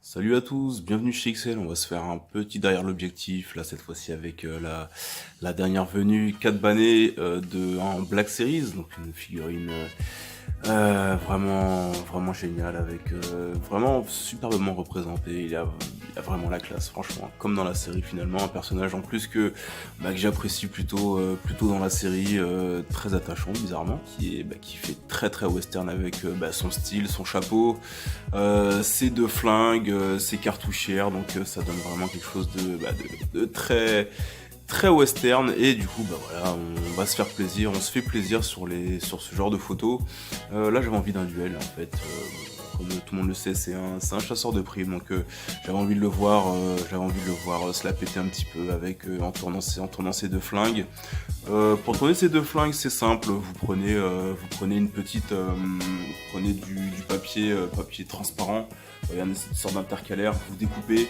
Salut à tous, bienvenue chez XL, on va se faire un petit derrière l'objectif, là cette fois-ci avec la dernière venue 4 bannés en Black Series, donc une figurine vraiment géniale, avec vraiment superbement représenté, il a vraiment la classe, franchement, comme dans la série finalement, un personnage en plus que j'apprécie plutôt dans la série, très attachant bizarrement, qui fait très très western avec son style, son chapeau, ses deux flingues, ses cartouchières, donc ça donne vraiment quelque chose de très très western. Et du coup voilà, on va se faire plaisir, on se fait plaisir sur ce genre de photos. Là j'avais envie d'un duel en fait. Comme tout le monde le sait, c'est un chasseur de primes, donc j'avais envie de le voir, se la péter un petit peu avec en tournant ses deux flingues. Pour tourner ces deux flingues, c'est simple. Vous prenez une petite, vous prenez du papier transparent, une sorte d'intercalaire. Vous découpez,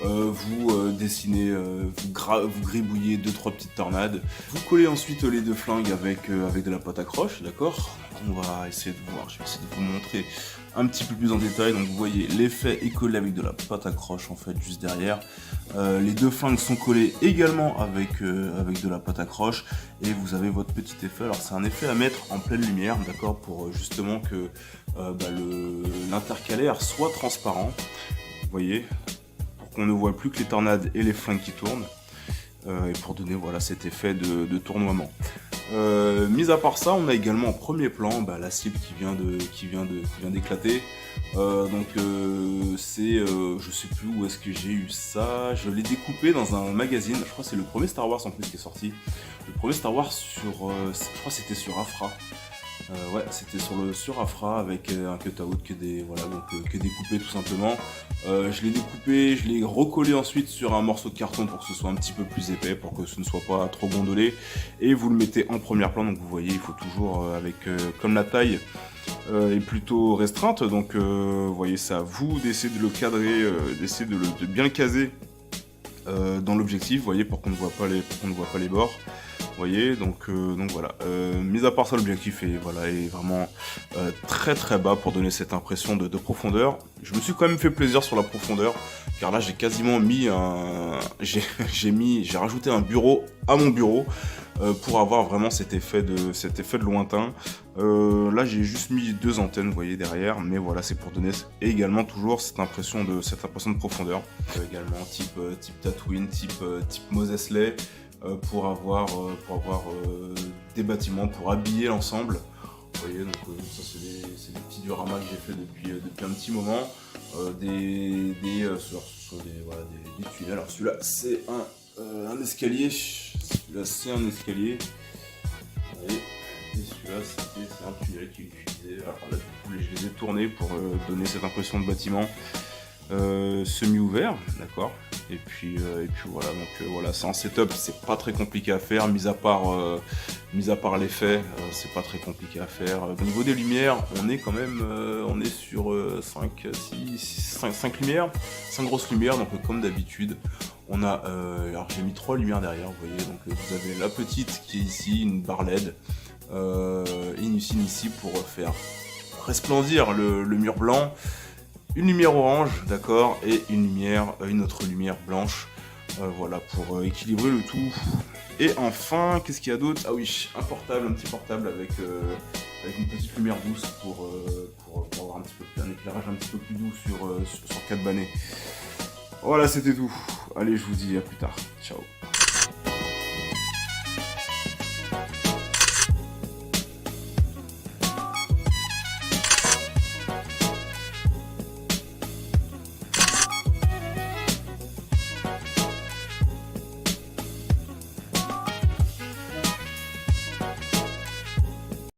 vous dessinez, vous gribouillez deux trois petites tornades. Vous collez ensuite les deux flingues avec de la pâte à croche, d'accord. On va essayer de voir. Je vais essayer de vous montrer un petit peu plus en détail. Donc vous voyez, l'effet est collé avec de la pâte à croche en fait juste derrière. Les deux flingues sont collées également avec de la pâte à croche. Et vous avez votre petit effet. Alors c'est un effet à mettre en pleine lumière, d'accord, pour justement que l'intercalaire soit transparent. Vous voyez, pour qu'on ne voit plus que les tornades et les flingues qui tournent. Et pour donner voilà cet effet de tournoiement. Mis à part ça, on a également en premier plan la cible qui vient d'éclater. Je sais plus où est-ce que j'ai eu ça. Je l'ai découpé dans un magazine. Je crois que c'est le premier Star Wars en plus qui est sorti. Le premier Star Wars je crois que c'était sur Afra. Ouais, c'était sur Afra avec un cutout qui est découpé tout simplement. Je l'ai découpé, je l'ai recollé ensuite sur un morceau de carton pour que ce soit un petit peu plus épais, pour que ce ne soit pas trop gondolé. Et vous le mettez en première plan, donc vous voyez, il faut toujours comme la taille est plutôt restreinte, donc vous voyez, c'est à vous d'essayer de le cadrer, d'essayer de bien le caser dans l'objectif, vous voyez, pour qu'on ne voit pas les bords. Vous voyez, donc voilà. Mis à part ça, l'objectif est vraiment très très bas pour donner cette impression de profondeur. Je me suis quand même fait plaisir sur la profondeur, car là j'ai quasiment mis j'ai rajouté un bureau à mon bureau pour avoir vraiment cet effet de lointain. Là j'ai juste mis deux antennes, vous voyez, derrière, mais voilà, c'est pour donner également toujours cette impression de profondeur. Également type Tatooine, type Mos Eisley. Pour avoir des bâtiments pour habiller l'ensemble. Vous voyez, donc ça c'est des petits dioramas que j'ai fait depuis un petit moment. Ce sont des tunnels. Alors celui-là c'est un escalier. Celui-là c'est un escalier. Vous voyez, et celui-là c'est un tunnel qui est utilisé. Alors là du coup je les ai tournés pour donner cette impression de bâtiment semi-ouvert, d'accord. Et puis voilà, donc voilà, c'est un setup, c'est pas très compliqué à faire, mis à part l'effet, c'est pas très compliqué à faire. Au niveau des lumières, on est quand même, on est sur 5 lumières, 5 grosses lumières, donc comme d'habitude. On a, alors j'ai mis 3 lumières derrière, vous voyez, donc vous avez la petite qui est ici, une barre LED, ici pour faire resplendir le mur blanc. Une lumière orange, d'accord, et une autre lumière blanche, voilà, pour équilibrer le tout. Et enfin, qu'est-ce qu'il y a d'autre? Ah oui, un petit portable avec une petite lumière douce pour avoir un éclairage un petit peu plus doux sur 4 bannets. Voilà, c'était tout. Allez, je vous dis à plus tard. Ciao.